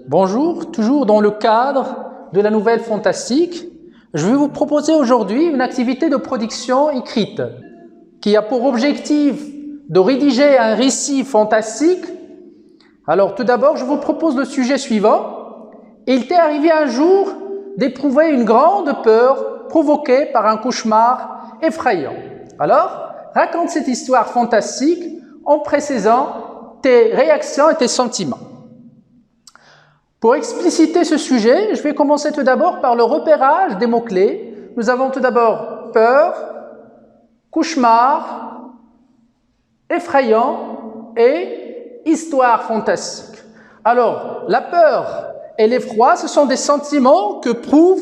Bonjour, toujours dans le cadre de la nouvelle fantastique, je vais vous proposer aujourd'hui une activité de production écrite qui a pour objectif de rédiger un récit fantastique. Alors tout d'abord, je vous propose le sujet suivant. Il t'est arrivé un jour d'éprouver une grande peur provoquée par un cauchemar effrayant. Alors, raconte cette histoire fantastique en précisant tes réactions et tes sentiments. Pour expliciter ce sujet, je vais commencer tout d'abord par le repérage des mots-clés. Nous avons tout d'abord peur, cauchemar, effrayant et histoire fantastique. Alors, la peur et l'effroi, ce sont des sentiments que prouve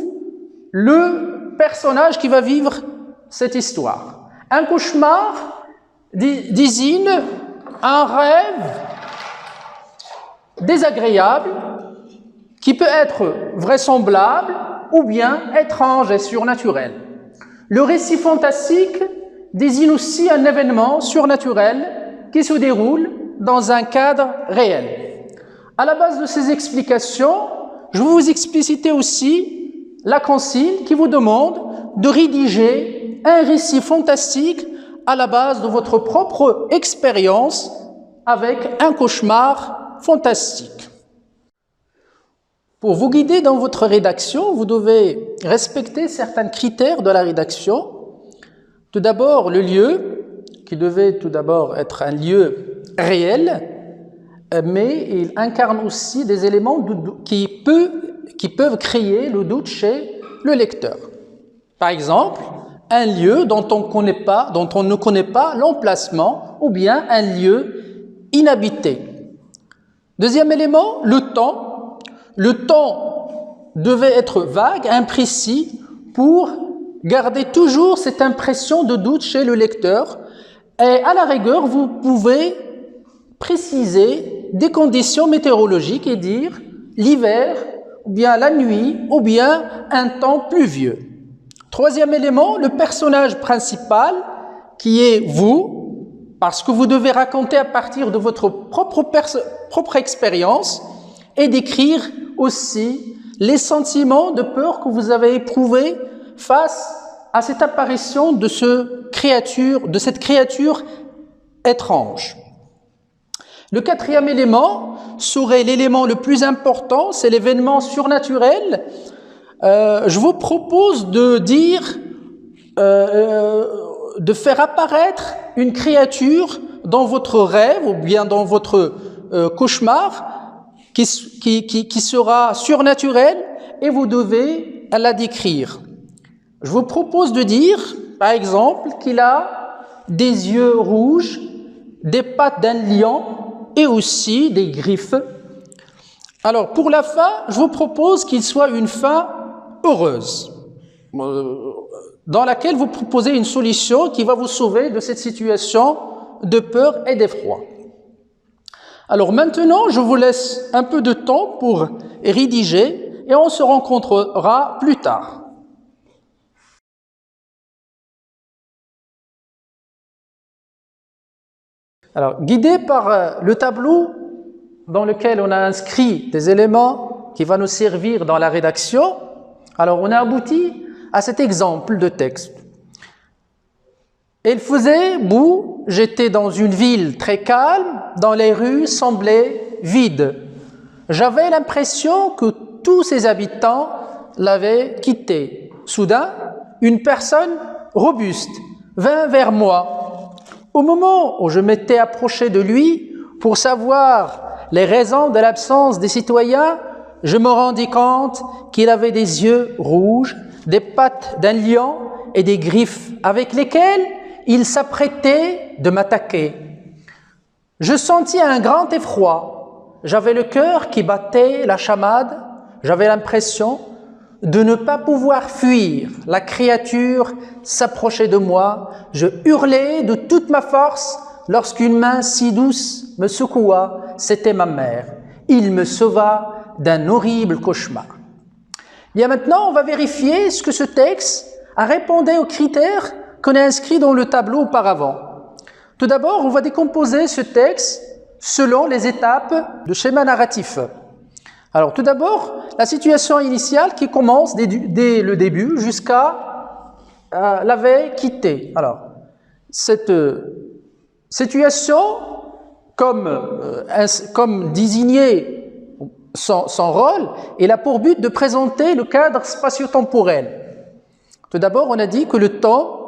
le personnage qui va vivre cette histoire. Un cauchemar désigne un rêve désagréable qui peut être vraisemblable ou bien étrange et surnaturel. Le récit fantastique désigne aussi un événement surnaturel qui se déroule dans un cadre réel. À la base de ces explications, je vais vous expliciter aussi la consigne qui vous demande de rédiger un récit fantastique à la base de votre propre expérience avec un cauchemar fantastique. Pour vous guider dans votre rédaction, vous devez respecter certains critères de la rédaction. Tout d'abord, le lieu, qui devait tout d'abord être un lieu réel, mais il incarne aussi des éléments qui peuvent créer le doute chez le lecteur. Par exemple, un lieu dont on ne connaît pas l'emplacement ou bien un lieu inhabité. Deuxième élément, le temps. Le temps devait être vague, imprécis, pour garder toujours cette impression de doute chez le lecteur. Et à la rigueur, vous pouvez préciser des conditions météorologiques et dire l'hiver, ou bien la nuit, ou bien un temps pluvieux. Troisième élément, le personnage principal, qui est vous, parce que vous devez raconter à partir de votre propre expérience et décrire aussi les sentiments de peur que vous avez éprouvés face à cette apparition de cette créature étrange. Le quatrième élément serait l'élément le plus important, c'est l'événement surnaturel. Je vous propose de dire, de faire apparaître une créature dans votre rêve ou bien dans votre cauchemar qui sera surnaturelle et vous devez la décrire. Je vous propose de dire, par exemple, qu'il a des yeux rouges, des pattes d'un lion et aussi des griffes. Alors, pour la fin, je vous propose qu'il soit une fin heureuse, dans laquelle vous proposez une solution qui va vous sauver de cette situation de peur et d'effroi. Alors maintenant, je vous laisse un peu de temps pour rédiger et on se rencontrera plus tard. Alors, guidé par le tableau dans lequel on a inscrit des éléments qui vont nous servir dans la rédaction, alors on a abouti à cet exemple de texte. Il faisait beau, j'étais dans une ville très calme, dont les rues semblaient vides. J'avais l'impression que tous ses habitants l'avaient quitté. Soudain, une personne robuste vint vers moi. Au moment où je m'étais approché de lui pour savoir les raisons de l'absence des citoyens, je me rendis compte qu'il avait des yeux rouges, des pattes d'un lion et des griffes avec lesquelles il s'apprêtait de m'attaquer. Je sentis un grand effroi. J'avais le cœur qui battait la chamade. J'avais l'impression de ne pas pouvoir fuir. La créature s'approchait de moi. Je hurlais de toute ma force lorsqu'une main si douce me secoua. C'était ma mère. Il me sauva d'un horrible cauchemar. Bien maintenant, on va vérifier ce que ce texte a répondu aux critères qu'on a inscrits dans le tableau auparavant. Tout d'abord, on va décomposer ce texte selon les étapes de schéma narratif. Alors, tout d'abord, la situation initiale qui commence dès le début jusqu'à l'avait quitté. Alors, cette situation, comme désigné son rôle, elle a pour but de présenter le cadre spatio-temporel. Tout d'abord, on a dit que le temps,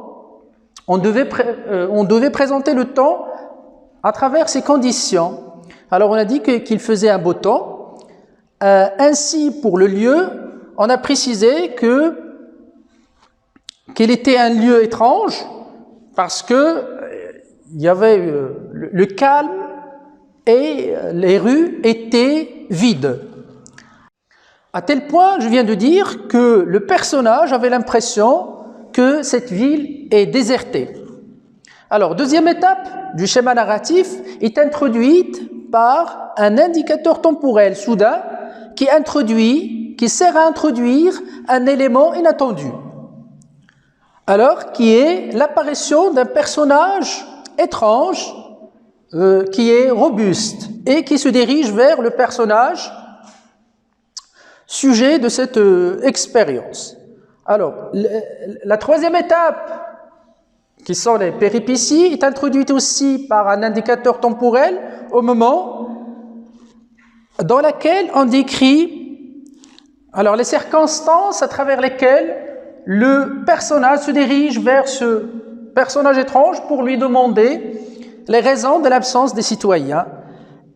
on devait présenter le temps à travers ses conditions. Alors, on a dit qu'il faisait un beau temps. Ainsi, pour le lieu, on a précisé qu'il était un lieu étrange parce que il y avait le calme et les rues étaient vides. À tel point, je viens de dire que le personnage avait l'impression que cette ville est désertée. Alors, deuxième étape du schéma narratif est introduite par un indicateur temporel soudain qui sert à introduire un élément inattendu. Alors, qui est l'apparition d'un personnage étrange qui est robuste et qui se dirige vers le personnage sujet de cette expérience. Alors, la troisième étape, qui sont les péripéties, est introduite aussi par un indicateur temporel au moment dans lequel on décrit alors les circonstances à travers lesquelles le personnage se dirige vers ce personnage étrange pour lui demander les raisons de l'absence des citoyens.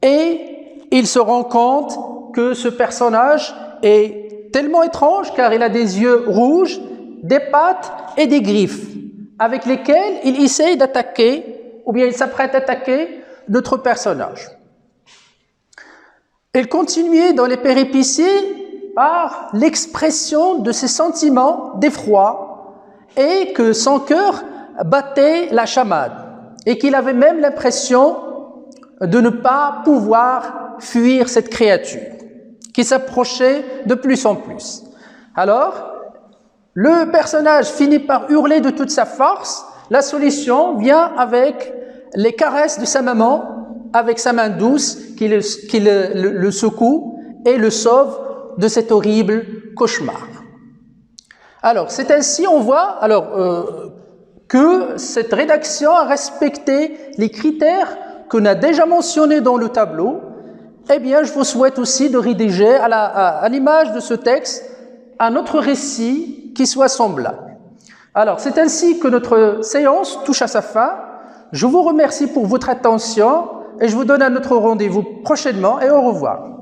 Et il se rend compte que ce personnage est tellement étrange car il a des yeux rouges, des pattes et des griffes avec lesquels il essaye d'attaquer ou bien il s'apprête à attaquer notre personnage. Il continuait dans les péripéties par l'expression de ses sentiments d'effroi et que son cœur battait la chamade et qu'il avait même l'impression de ne pas pouvoir fuir cette créature qui s'approchait de plus en plus. Alors, le personnage finit par hurler de toute sa force. La solution vient avec les caresses de sa maman, avec sa main douce qui le secoue et le sauve de cet horrible cauchemar. Alors, c'est ainsi, on voit que cette rédaction a respecté les critères qu'on a déjà mentionnés dans le tableau. Eh bien, je vous souhaite aussi de rédiger à l'image de ce texte un autre récit qui soit semblable. Alors, c'est ainsi que notre séance touche à sa fin. Je vous remercie pour votre attention et je vous donne un autre rendez-vous prochainement et au revoir.